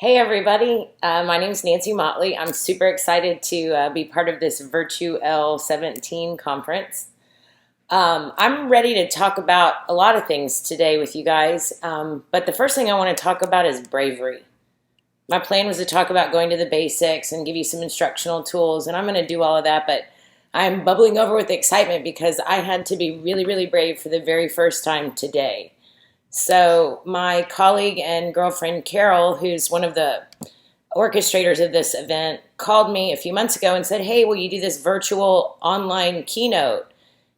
Hey everybody, my name is Nancy Motley. I'm super excited to be part of this Virtue L17 conference. I'm ready to talk about a lot of things today with you guys, but the first thing I want to talk about is bravery. My plan was to talk about going to the basics and give you some instructional tools, and I'm going to do all of that, but I'm bubbling over with excitement because I had to be really, really brave for the very first time today. So my colleague and girlfriend Carol, who's one of the orchestrators of this event, called me a few months ago and said, "Hey, will you do this virtual online keynote?"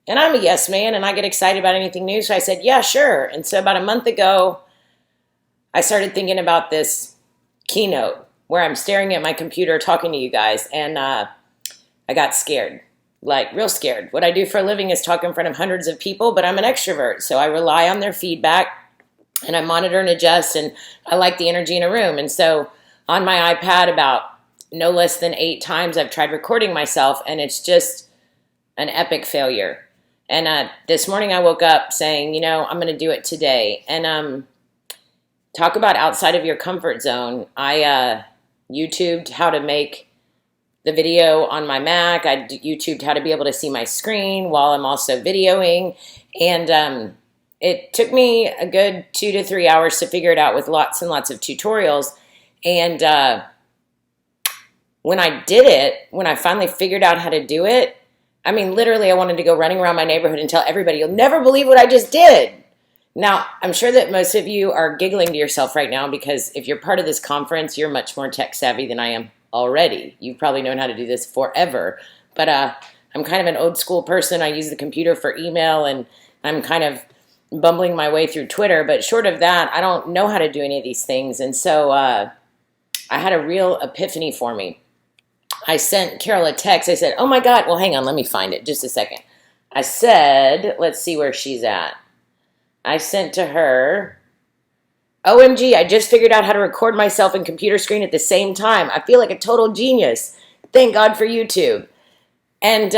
And I'm a yes man and I get excited about anything new. So I said, "Yeah, sure." And so about a month ago, I started thinking about this keynote where I'm staring at my computer talking to you guys. And I got scared, like real scared. What I do for a living is talk in front of hundreds of people, but I'm an extrovert. So I rely on their feedback and I monitor and adjust, and I like the energy in a room. And so on my iPad, about no less than 8 times, I've tried recording myself, and it's just an epic failure. And this morning I woke up saying, I'm going to do it today. And talk about outside of your comfort zone. I YouTubed how to make the video on my Mac. I YouTubed how to be able to see my screen while I'm also videoing. And it took me a good 2 to 3 hours to figure it out with lots and lots of tutorials. And when I did it, when I finally figured out how to do it, I mean, literally, I wanted to go running around my neighborhood and tell everybody, "You'll never believe what I just did." Now, I'm sure that most of you are giggling to yourself right now because if you're part of this conference, you're much more tech savvy than I am already. You've probably known how to do this forever. But I'm kind of an old school person. I use the computer for email, and I'm kind of bumbling my way through Twitter, but short of that, I don't know how to do any of these things. And so I had a real epiphany for me. I sent Carol a text. I said, "Oh my God," well, hang on, let me find it, just a second. I said, let's see where she's at. I sent to her, "OMG, I just figured out how to record myself and computer screen at the same time. I feel like a total genius. Thank God for YouTube." And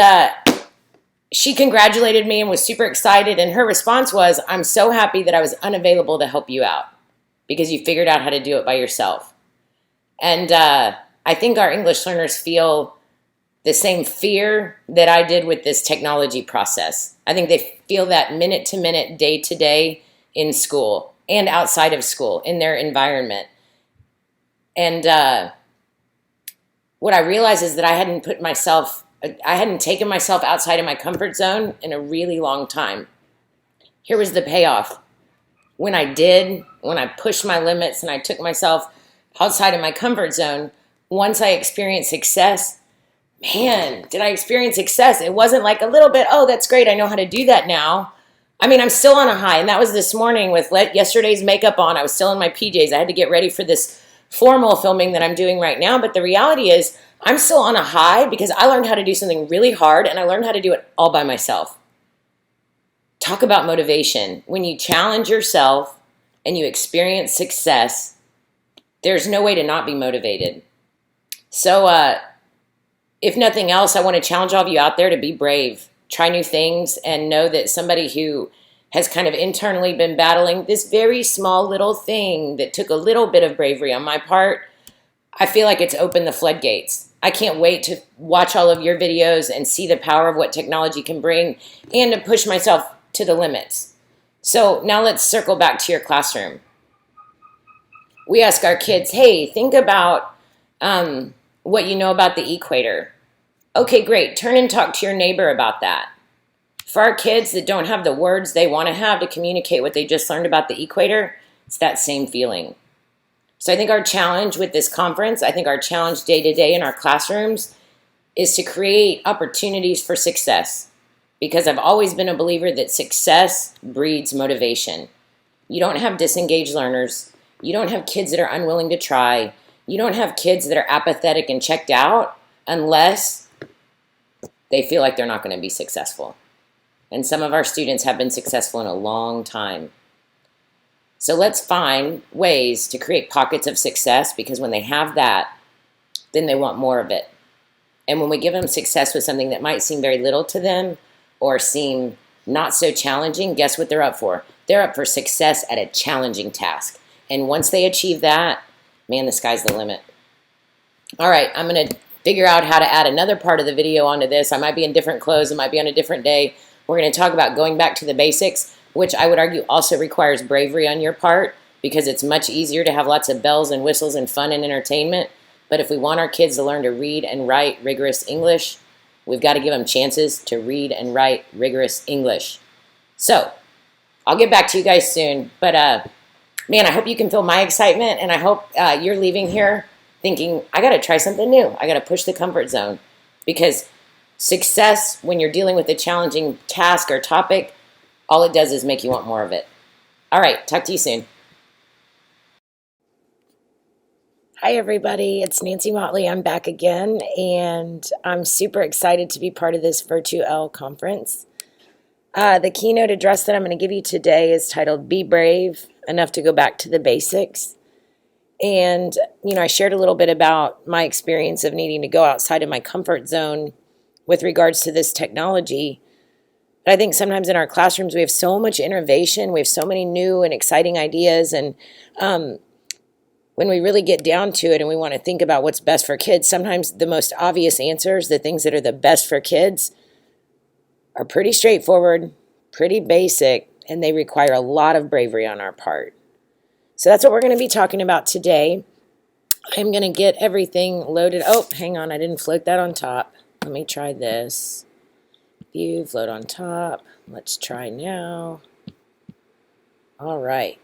she congratulated me and was super excited. And her response was, "I'm so happy that I was unavailable to help you out because you figured out how to do it by yourself." And I think our English learners feel the same fear that I did with this technology process. I think they feel that minute to minute, day to day in school and outside of school in their environment. And what I realized is that I hadn't taken myself outside of my comfort zone in a really long time. Here was the payoff. When I pushed my limits and I took myself outside of my comfort zone, once I experienced success, man, did I experience success. It wasn't like a little bit, "Oh, that's great, I know how to do that now." I mean, I'm still on a high, and that was this morning with yesterday's makeup on. I was still in my PJs. I had to get ready for this formal filming that I'm doing right now, but the reality is I'm still on a high because I learned how to do something really hard, and I learned how to do it all by myself. Talk about motivation. When you challenge yourself and you experience success, there's no way to not be motivated. So if nothing else, I want to challenge all of you out there to be brave, try new things, and know that somebody who has kind of internally been battling this very small little thing that took a little bit of bravery on my part, I feel like it's opened the floodgates. I can't wait to watch all of your videos and see the power of what technology can bring and to push myself to the limits. So now let's circle back to your classroom. We ask our kids, "Hey, think about what you know about the equator." Okay, great. Turn and talk to your neighbor about that. For our kids that don't have the words they want to have to communicate what they just learned about the equator, it's that same feeling. So I think our challenge with this conference, I think our challenge day to day in our classrooms is to create opportunities for success, because I've always been a believer that success breeds motivation. You don't have disengaged learners. You don't have kids that are unwilling to try. You don't have kids that are apathetic and checked out unless they feel like they're not going to be successful. And some of our students have been successful in a long time. So let's find ways to create pockets of success, because when they have that, then they want more of it. And when we give them success with something that might seem very little to them or seem not so challenging, guess what they're up for? They're up for success at a challenging task. And once they achieve that, Man, the sky's the limit. All right, I'm going to figure out how to add another part of the video onto this. I might be in different clothes. It might be on a different day. We're going to talk about going back to the basics, which I would argue also requires bravery on your part, because it's much easier to have lots of bells and whistles and fun and entertainment. But if we want our kids to learn to read and write rigorous English, we've got to give them chances to read and write rigorous English. So I'll get back to you guys soon. But man, I hope you can feel my excitement, and I hope you're leaving here thinking, I got to try something new. I got to push the comfort zone, because success, when you're dealing with a challenging task or topic, all it does is make you want more of it. All right, talk to you soon. Hi, everybody. It's Nancy Motley. I'm back again, and I'm super excited to be part of this Virtual conference. The keynote address that I'm going to give you today is titled Be Brave Enough to Go Back to the Basics. And, I shared a little bit about my experience of needing to go outside of my comfort zone with regards to this technology. But I think sometimes in our classrooms we have so much innovation, we have so many new and exciting ideas, and when we really get down to it and we want to think about what's best for kids, sometimes the most obvious answers, the things that are the best for kids, are pretty straightforward, pretty basic, and they require a lot of bravery on our part. So that's what we're going to be talking about today. I'm going to get everything loaded. Oh, hang on, I didn't float that on top. Let me try this. View, float on top. Let's try now. All right.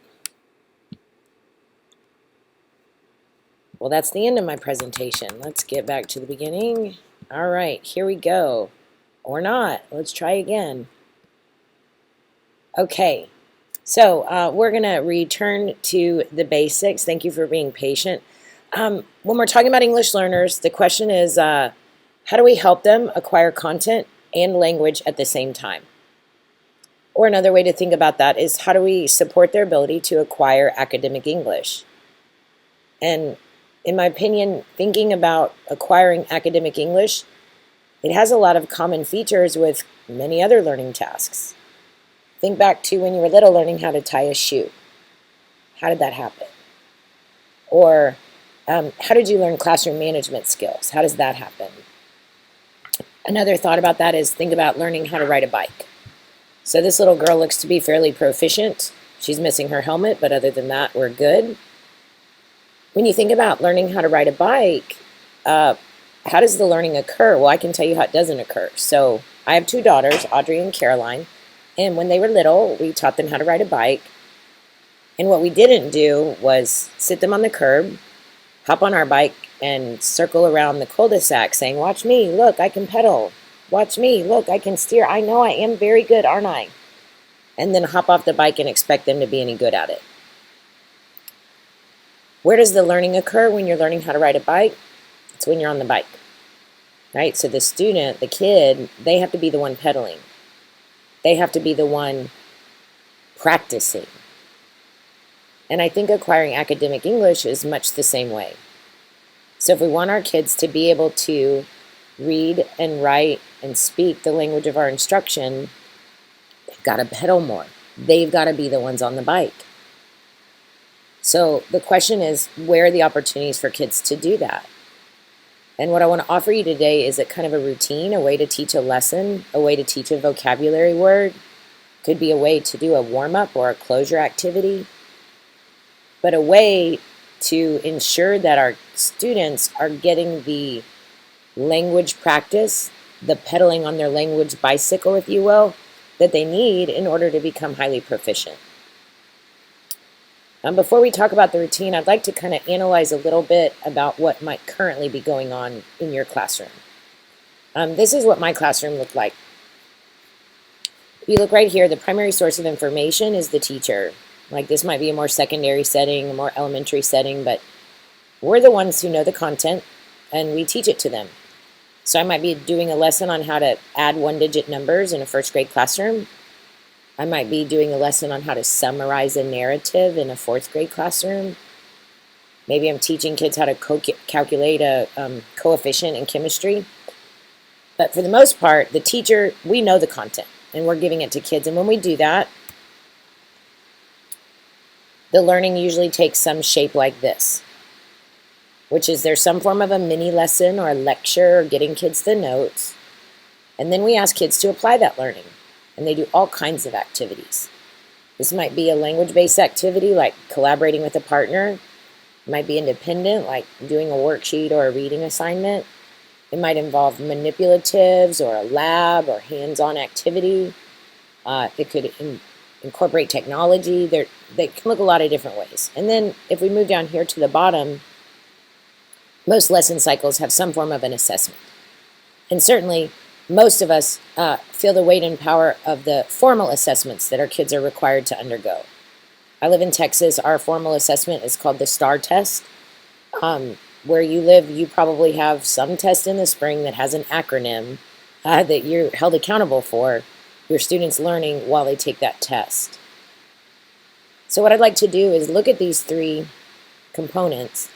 Well, that's the end of my presentation. Let's get back to the beginning. All right, here we go. Or not. Let's try again. Okay. So we're going to return to the basics. Thank you for being patient. When we're talking about English learners, the question is, how do we help them acquire content and language at the same time? Or another way to think about that is, how do we support their ability to acquire academic English? And in my opinion, thinking about acquiring academic English, it has a lot of common features with many other learning tasks. Think back to when you were little, learning how to tie a shoe. How did that happen? Or how did you learn classroom management skills? How does that happen? Another thought about that is, think about learning how to ride a bike. So this little girl looks to be fairly proficient. She's missing her helmet, but other than that, we're good. When you think about learning how to ride a bike, how does the learning occur? Well, I can tell you how it doesn't occur. So I have two daughters, Audrey and Caroline. And when they were little, we taught them how to ride a bike. And what we didn't do was sit them on the curb, hop on our bike, and circle around the cul-de-sac saying, watch me, look, I can pedal. Watch me, look, I can steer. I know I am very good, aren't I? And then hop off the bike and expect them to be any good at it. Where does the learning occur when you're learning how to ride a bike? It's when you're on the bike, right? So the student, the kid, they have to be the one pedaling. They have to be the one practicing. And I think acquiring academic English is much the same way. So if we want our kids to be able to read and write and speak the language of our instruction, they've got to pedal more. They've got to be the ones on the bike. So the question is, where are the opportunities for kids to do that? And what I want to offer you today is a kind of a routine, a way to teach a lesson, a way to teach a vocabulary word. Could be a way to do a warm-up or a closure activity, but a way to ensure that our students are getting the language practice, the pedaling on their language bicycle, if you will, that they need in order to become highly proficient. Before we talk about the routine, I'd like to kind of analyze a little bit about what might currently be going on in your classroom. This is what my classroom looked like. If you look right here, the primary source of information is the teacher. Like, this might be a more secondary setting, a more elementary setting, but we're the ones who know the content and we teach it to them. So I might be doing a lesson on how to add one-digit numbers in a first grade classroom. I might be doing a lesson on how to summarize a narrative in a fourth grade classroom. Maybe I'm teaching kids how to calculate a coefficient in chemistry. But for the most part, the teacher, we know the content and we're giving it to kids. And when we do that, the learning usually takes some shape like this. which is there's some form of a mini lesson or a lecture or getting kids the notes. And then we ask kids to apply that learning. And they do all kinds of activities. This might be a language-based activity like collaborating with a partner. It might be independent, like doing a worksheet or a reading assignment. It might involve manipulatives or a lab or hands-on activity. It could incorporate technology. They can look a lot of different ways. And then if we move down here to the bottom, most lesson cycles have some form of an assessment. And certainly, most of us feel the weight and power of the formal assessments that our kids are required to undergo. I live in Texas. Our formal assessment is called the STAR test. Where you live, you probably have some test in the spring that has an acronym that you're held accountable for your students learning while they take that test. So what I'd like to do is look at these three components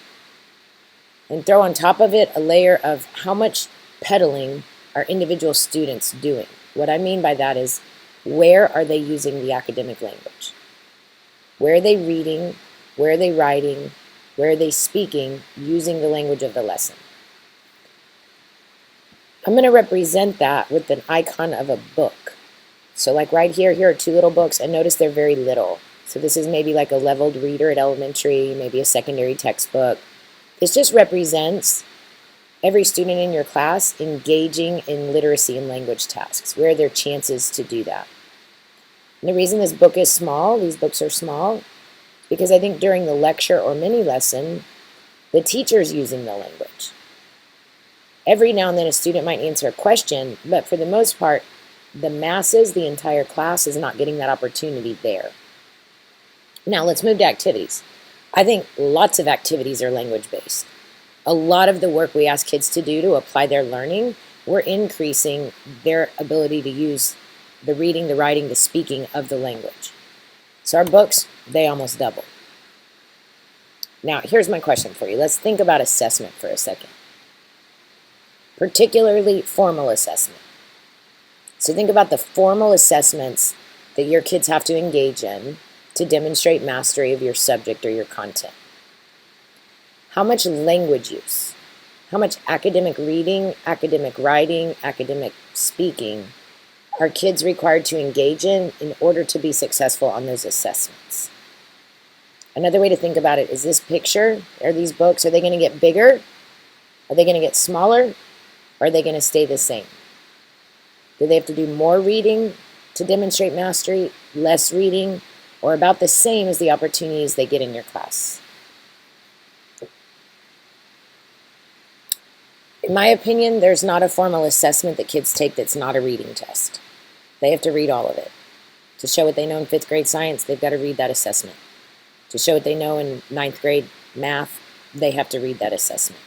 and throw on top of it a layer of how much pedaling are individual students doing. What I mean by that is, where are they using the academic language? Where are they reading? Where are they writing? Where are they speaking using the language of the lesson? I'm going to represent that with an icon of a book. So like right here are two little books, and notice they're very little. So this is maybe like a leveled reader at elementary, maybe a secondary textbook. This just represents every student in your class engaging in literacy and language tasks. Where are their chances to do that? And the reason this book is small, these books are small, because I think during the lecture or mini lesson, the teacher's using the language. Every now and then a student might answer a question, but for the most part, the masses, the entire class, is not getting that opportunity there. Now let's move to activities. I think lots of activities are language-based. A lot of the work we ask kids to do to apply their learning, we're increasing their ability to use the reading, the writing, the speaking of the language. So our books, they almost double. Now, here's my question for you. Let's think about assessment for a second, particularly formal assessment. So think about the formal assessments that your kids have to engage in to demonstrate mastery of your subject or your content. How much language use, how much academic reading, academic writing, academic speaking are kids required to engage in order to be successful on those assessments? Another way to think about it is this picture, or these books, are they going to get bigger? Are they going to get smaller? Or are they going to stay the same? Do they have to do more reading to demonstrate mastery, less reading, or about the same as the opportunities they get in your class? In my opinion, there's not a formal assessment that kids take that's not a reading test. They have to read all of it. To show what they know in 5th grade science, they've got to read that assessment. To show what they know in 9th grade math, they have to read that assessment.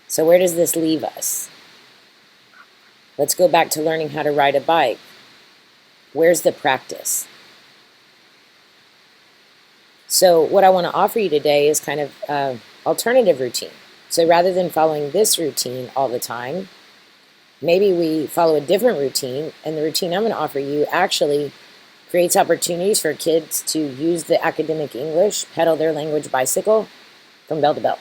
So where does this leave us? Let's go back to learning how to ride a bike. Where's the practice? So what I want to offer you today is kind of an alternative routine. So rather than following this routine all the time, maybe we follow a different routine, and the routine I'm going to offer you actually creates opportunities for kids to use the academic English, pedal their language bicycle from bell to bell,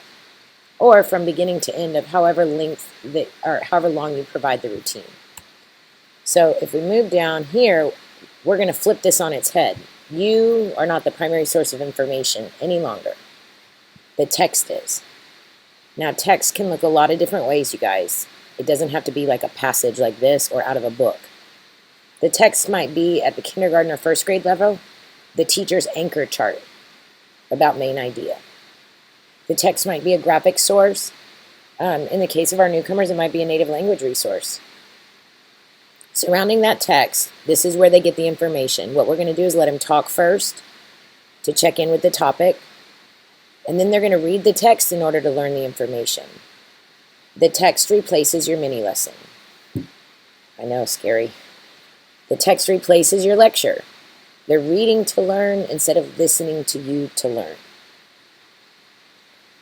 or from beginning to end of however long you provide the routine. So if we move down here, we're going to flip this on its head. You are not the primary source of information any longer. The text is. Now, text can look a lot of different ways, you guys. It doesn't have to be like a passage like this or out of a book. The text might be at the kindergarten or 1st grade level, the teacher's anchor chart about main idea. The text might be a graphic source. In the case of our newcomers, it might be a native language resource. Surrounding that text, this is where they get the information. What we're going to do is let them talk first to check in with the topic, and then they're going to read the text in order to learn the information. The text replaces your mini lesson. I know, scary. The text replaces your lecture. They're reading to learn instead of listening to you to learn.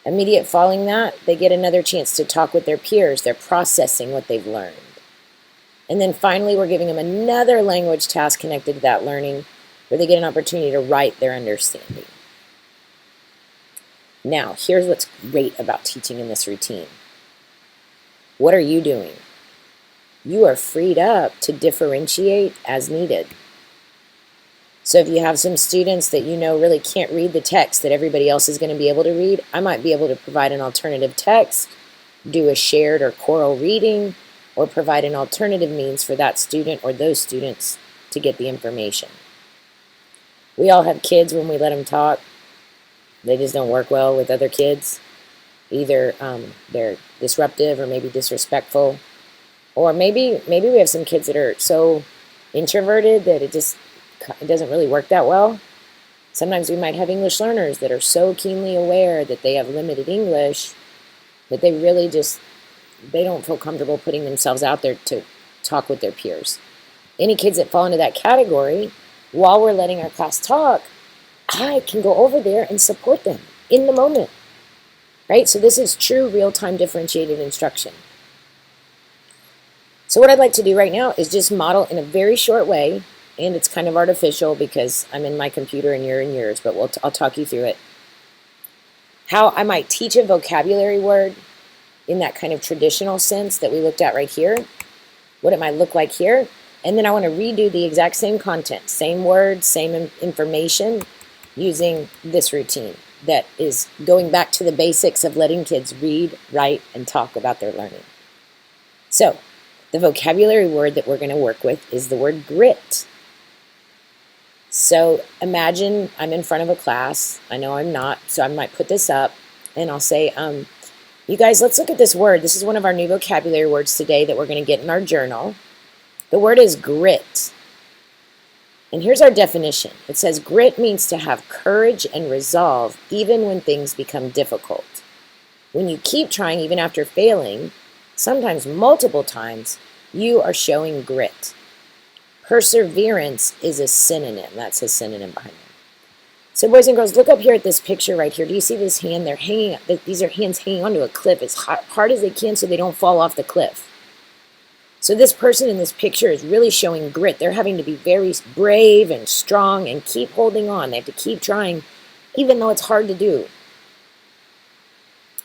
Immediate following that, they get another chance to talk with their peers. They're processing what they've learned. And then finally, we're giving them another language task connected to that learning, where they get an opportunity to write their understanding. Now, here's what's great about teaching in this routine. What are you doing? You are freed up to differentiate as needed. So if you have some students that you know really can't read the text that everybody else is going to be able to read, I might be able to provide an alternative text, do a shared or choral reading, or provide an alternative means for that student or those students to get the information. We all have kids when we let them talk. They just don't work well with other kids. Either they're disruptive or maybe disrespectful. Or maybe we have some kids that are so introverted that it doesn't really work that well. Sometimes we might have English learners that are so keenly aware that they have limited English that they really they don't feel comfortable putting themselves out there to talk with their peers. Any kids that fall into that category, while we're letting our class talk, I can go over there and support them in the moment, right? So this is true real-time differentiated instruction. So what I'd like to do right now is just model in a very short way, and it's kind of artificial because I'm in my computer and you're in yours, but I'll talk you through it. How I might teach a vocabulary word in that kind of traditional sense that we looked at right here, what it might look like here, and then I want to redo the exact same content, same words, same information, using this routine that is going back to the basics of letting kids read, write, and talk about their learning. So, the vocabulary word that we're going to work with is the word grit. So, imagine I'm in front of a class. I know I'm not, so I might put this up, and I'll say, you guys, let's look at this word. This is one of our new vocabulary words today that we're going to get in our journal. The word is grit. And here's our definition. It says grit means to have courage and resolve even when things become difficult. When you keep trying even after failing, sometimes multiple times, you are showing grit. Perseverance is a synonym. That's a synonym behind it. So boys and girls, look up here at this picture right here. Do you see this hand? They're hanging. These are hands hanging onto a cliff as hard as they can so they don't fall off the cliff. So this person in this picture is really showing grit. They're having to be very brave and strong and keep holding on. They have to keep trying, even though it's hard to do.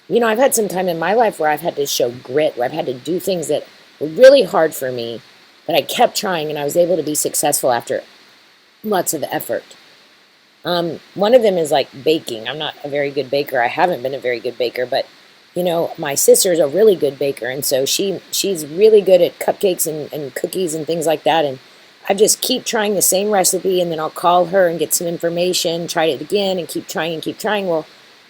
You know, I've had some time in my life where I've had to show grit, where I've had to do things that were really hard for me, but I kept trying and I was able to be successful after lots of effort. One of them is like baking. I'm not a very good baker. I haven't been a very good baker, but you know, my sister's a really good baker, and so she's really good at cupcakes and cookies and things like that, and I just keep trying the same recipe, and then I'll call her and get some information, try it again, and keep trying and keep trying. Well,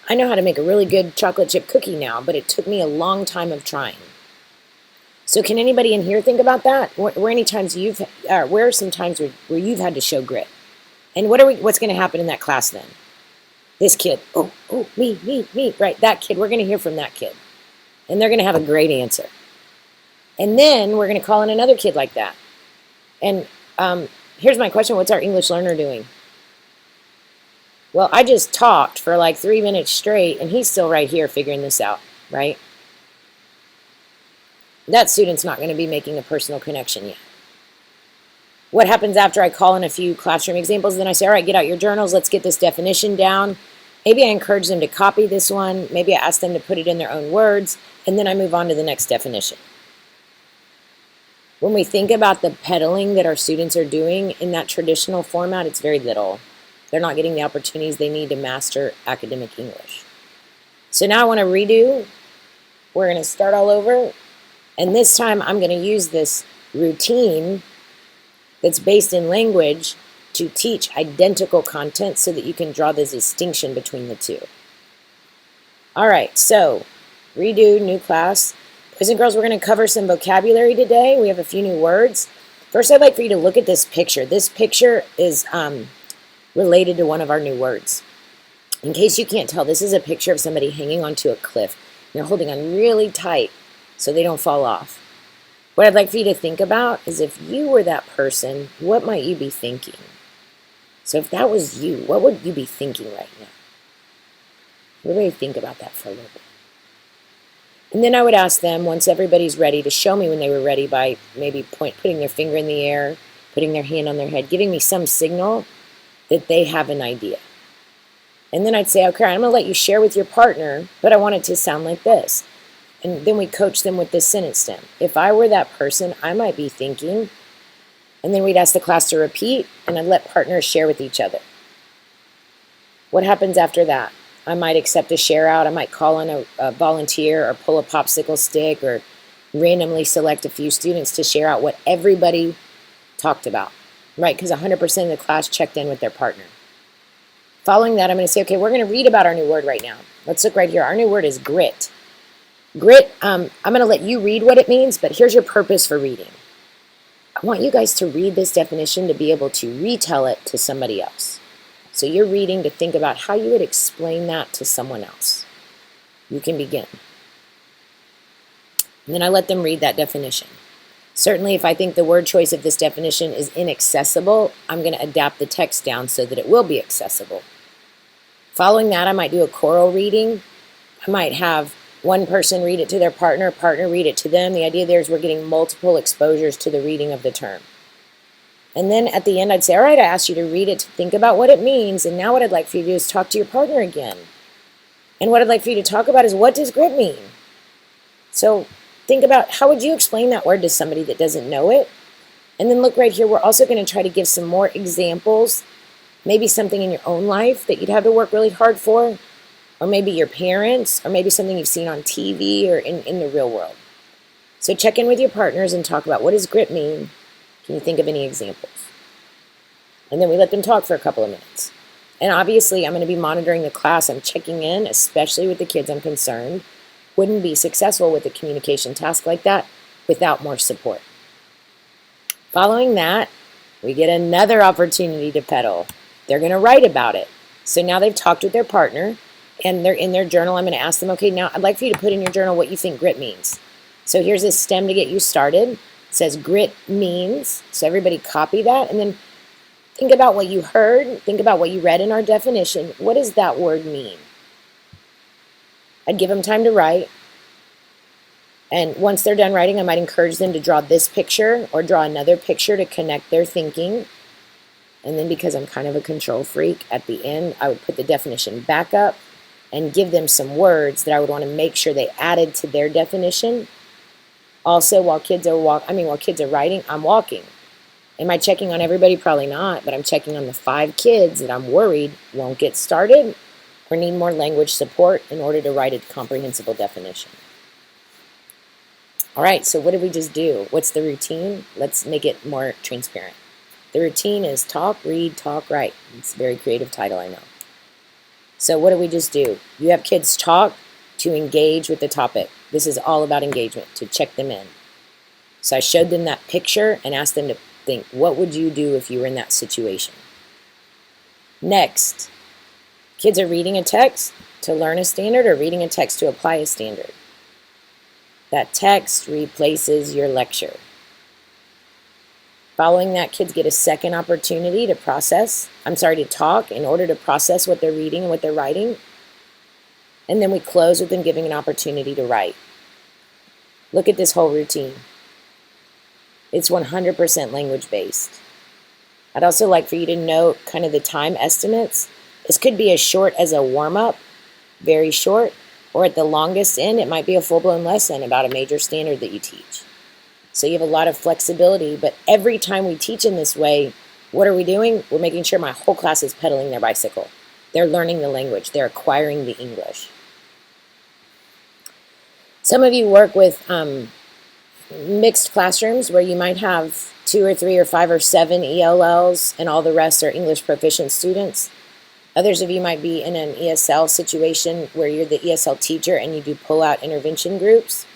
I know how to make a really good chocolate chip cookie now, but it took me a long time of trying. So can anybody in here think about that? Where are some times where you've had to show grit? And what's going to happen in that class then? This kid, me, right, that kid, we're going to hear from that kid. And they're going to have a great answer. And then we're going to call in another kid like that. And here's my question, what's our English learner doing? Well, I just talked for like 3 minutes straight, and he's still right here figuring this out, right? That student's not going to be making a personal connection yet. What happens after I call in a few classroom examples? Then I say, all right, get out your journals. Let's get this definition down. Maybe I encourage them to copy this one. Maybe I ask them to put it in their own words. And then I move on to the next definition. When we think about the pedaling that our students are doing in that traditional format, it's very little. They're not getting the opportunities they need to master academic English. So now I want to redo. We're going to start all over. And this time I'm going to use this routine that's based in language to teach identical content so that you can draw the distinction between the two. All right, so redo, new class. Boys and girls, we're going to cover some vocabulary today. We have a few new words. First, I'd like for you to look at this picture. This picture is related to one of our new words. In case you can't tell, this is a picture of somebody hanging onto a cliff. They're holding on really tight so they don't fall off. What I'd like for you to think about is if you were that person, what might you be thinking? So if that was you, what would you be thinking right now? Really think about that for a little bit. And then I would ask them, once everybody's ready, to show me when they were ready by maybe putting their finger in the air, putting their hand on their head, giving me some signal that they have an idea. And then I'd say, okay, I'm going to let you share with your partner, but I want it to sound like this. And then we coach them with this sentence stem. If I were that person, I might be thinking, and then we'd ask the class to repeat, and I'd let partners share with each other. What happens after that? I might accept a share out. I might call in a volunteer or pull a popsicle stick or randomly select a few students to share out what everybody talked about, right? Because 100% of the class checked in with their partner. Following that, I'm going to say, okay, we're going to read about our new word right now. Let's look right here. Our new word is grit. Grit, I'm going to let you read what it means, but here's your purpose for reading. I want you guys to read this definition to be able to retell it to somebody else. So you're reading to think about how you would explain that to someone else. You can begin. And then I let them read that definition. Certainly, if I think the word choice of this definition is inaccessible, I'm going to adapt the text down so that it will be accessible. Following that, I might do a choral reading. I might have one person read it to their partner read it to them. The idea there is we're getting multiple exposures to the reading of the term. And then at the end, I'd say, all right, I asked you to read it to think about what it means, and now what I'd like for you to do is talk to your partner again. And what I'd like for you to talk about is, what does grit mean? So think about, how would you explain that word to somebody that doesn't know it? And then look right here, we're also going to try to give some more examples, maybe something in your own life that you'd have to work really hard for, or maybe your parents, or maybe something you've seen on TV or in the real world. So check in with your partners and talk about, what does grit mean? Can you think of any examples? And then we let them talk for a couple of minutes. And obviously, I'm going to be monitoring the class. I'm checking in, especially with the kids I'm concerned. Wouldn't be successful with a communication task like that without more support. Following that, we get another opportunity to pedal. They're going to write about it. So now they've talked with their partner, and they're in their journal. I'm going to ask them, okay, now I'd like for you to put in your journal what you think grit means. So here's a stem to get you started. It says grit means, so everybody copy that, and then think about what you heard, think about what you read in our definition. What does that word mean? I'd give them time to write, and once they're done writing, I might encourage them to draw this picture or draw another picture to connect their thinking. And then, because I'm kind of a control freak, at the end, I would put the definition back up and give them some words that I would want to make sure they added to their definition. Also, while kids are writing, I'm walking. Am I checking on everybody? Probably not, but I'm checking on the 5 kids that I'm worried won't get started or need more language support in order to write a comprehensible definition. All right, so what did we just do? What's the routine? Let's make it more transparent. The routine is talk, read, talk, write. It's a very creative title, I know. So what do we just do? You have kids talk to engage with the topic. This is all about engagement, to check them in. So I showed them that picture and asked them to think, what would you do if you were in that situation? Next, kids are reading a text to learn a standard or reading a text to apply a standard. That text replaces your lecture. Following that, kids get a second opportunity to talk in order to process what they're reading and what they're writing. And then we close with them giving an opportunity to write. Look at this whole routine. It's 100% language-based. I'd also like for you to note kind of the time estimates. This could be as short as a warm-up, very short, or at the longest end, it might be a full-blown lesson about a major standard that you teach. So you have a lot of flexibility, but every time we teach in this way, what are we doing? We're making sure my whole class is pedaling their bicycle. They're learning the language. They're acquiring the English. Some of you work with mixed classrooms where you might have 2 or 3 or 5 or 7 ELLs and all the rest are English proficient students. Others of you might be in an ESL situation where you're the ESL teacher and you do pull-out intervention groups.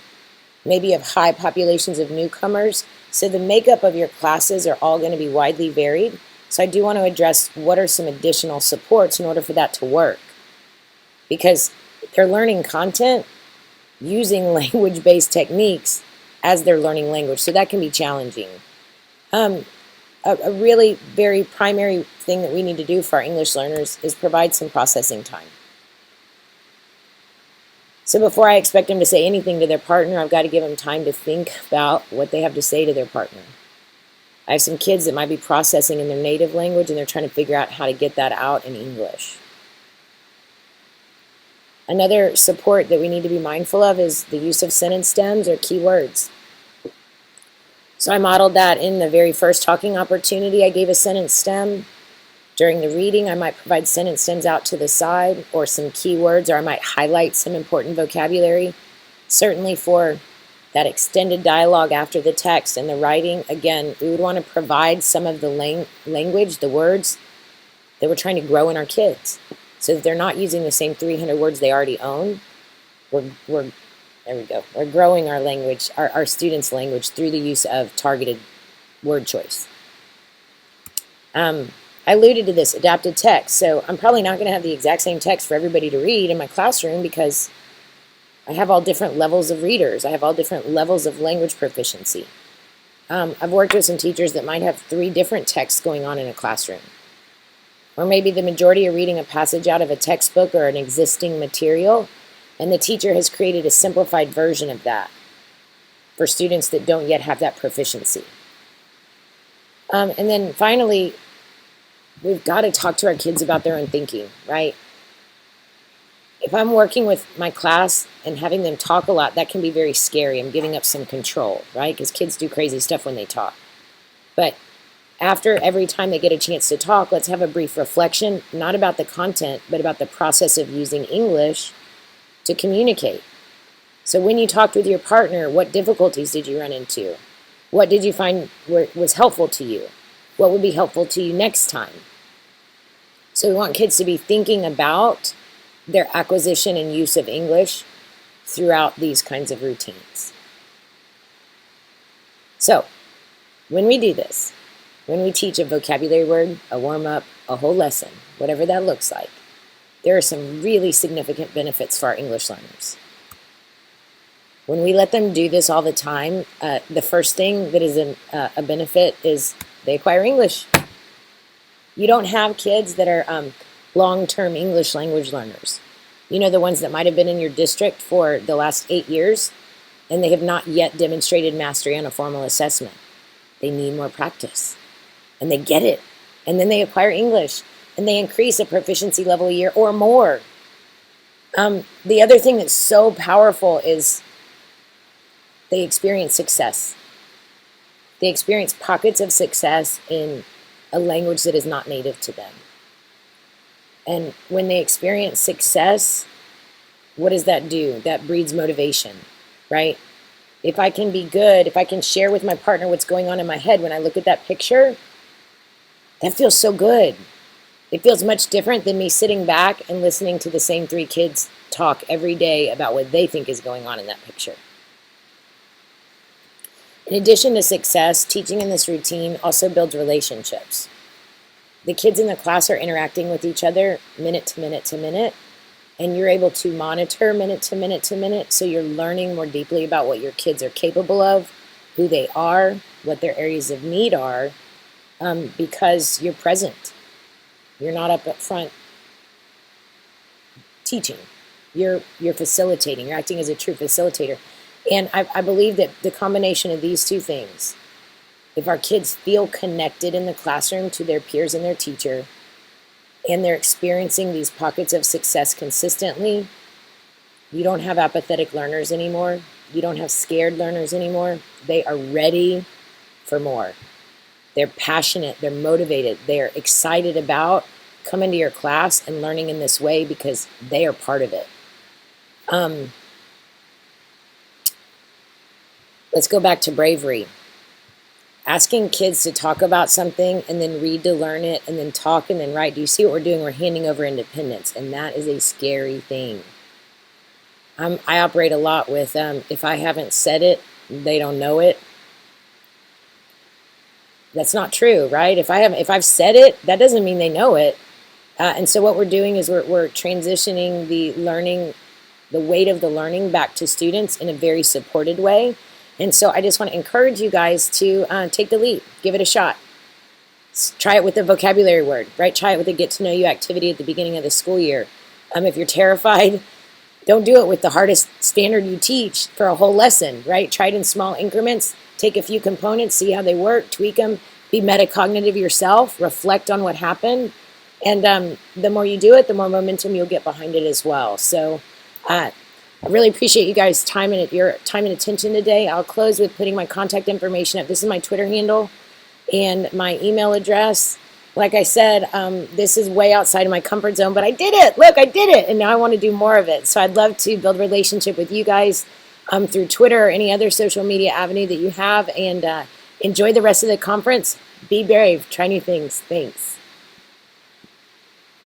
Maybe you have high populations of newcomers. So the makeup of your classes are all going to be widely varied. So I do want to address what are some additional supports in order for that to work. Because they're learning content using language-based techniques as they're learning language. So that can be challenging. A really very primary thing that we need to do for our English learners is provide some processing time. So before I expect them to say anything to their partner, I've got to give them time to think about what they have to say to their partner. I have some kids that might be processing in their native language and they're trying to figure out how to get that out in English. Another support that we need to be mindful of is the use of sentence stems or keywords. So I modeled that in the very first talking opportunity. I gave a sentence stem. During the reading, I might provide sentence stems out to the side or some keywords, or I might highlight some important vocabulary. Certainly for that extended dialogue after the text and the writing, again, we would want to provide some of the language, the words that we're trying to grow in our kids, so that they're not using the same 300 words they already own. There we go. We're growing our language, our students' language, through the use of targeted word choice. I alluded to this, adapted text. So I'm probably not going to have the exact same text for everybody to read in my classroom because I have all different levels of readers. I have all different levels of language proficiency. I've worked with some teachers that might have 3 different texts going on in a classroom. Or maybe the majority are reading a passage out of a textbook or an existing material, and the teacher has created a simplified version of that for students that don't yet have that proficiency. And then finally, we've got to talk to our kids about their own thinking, right? If I'm working with my class and having them talk a lot, that can be very scary. I'm giving up some control, right? Because kids do crazy stuff when they talk. But after every time they get a chance to talk, let's have a brief reflection, not about the content, but about the process of using English to communicate. So when you talked with your partner, what difficulties did you run into? What did you find was helpful to you? What would be helpful to you next time? So we want kids to be thinking about their acquisition and use of English throughout these kinds of routines. So when we do this, when we teach a vocabulary word, a warm-up, a whole lesson, whatever that looks like, there are some really significant benefits for our English learners. When we let them do this all the time, the first thing that is a benefit is they acquire English. You don't have kids that are long-term English language learners. You know, the ones that might have been in your district for the last 8 years, and they have not yet demonstrated mastery on a formal assessment. They need more practice, and they get it, and then they acquire English, and they increase a proficiency level a year or more. The other thing that's so powerful is they experience success. They experience pockets of success in a language that is not native to them. And when they experience success, what does that do? That breeds motivation, right? If I can be good, if I can share with my partner what's going on in my head when I look at that picture, that feels so good. It feels much different than me sitting back and listening to the same 3 kids talk every day about what they think is going on in that picture. In addition to success, teaching in this routine also builds relationships. The kids in the class are interacting with each other minute to minute to minute, and you're able to monitor minute to minute to minute, so you're learning more deeply about what your kids are capable of, who they are, what their areas of need are, because you're present. You're not up front teaching. You're facilitating. You're acting as a true facilitator. And I believe that the combination of these 2 things, if our kids feel connected in the classroom to their peers and their teacher, and they're experiencing these pockets of success consistently, you don't have apathetic learners anymore. You don't have scared learners anymore. They are ready for more. They're passionate. They're motivated. They're excited about coming to your class and learning in this way because they are part of it. Let's go back to bravery. Asking kids to talk about something and then read to learn it and then talk and then write. Do you see what we're doing? We're handing over independence, and that is a scary thing. I operate a lot with if I haven't said it, they don't know it. That's not true, right? If I've said it, that doesn't mean they know it. And so what we're doing is we're transitioning the learning, the weight of the learning back to students in a very supported way. And so I just want to encourage you guys to take the leap, give it a shot. Try it with a vocabulary word, right? Try it with a get to know you activity at the beginning of the school year. If you're terrified, don't do it with the hardest standard you teach for a whole lesson, right? Try it in small increments. Take a few components, see how they work, tweak them, be metacognitive yourself, reflect on what happened. And the more you do it, the more momentum you'll get behind it as well. So I really appreciate you guys' your time and attention today. I'll close with putting my contact information up. This is my Twitter handle and my email address. Like I said, this is way outside of my comfort zone, but I did it. Look, I did it, and now I want to do more of it. So I'd love to build a relationship with you guys through Twitter or any other social media avenue that you have, and enjoy the rest of the conference. Be brave. Try new things. Thanks.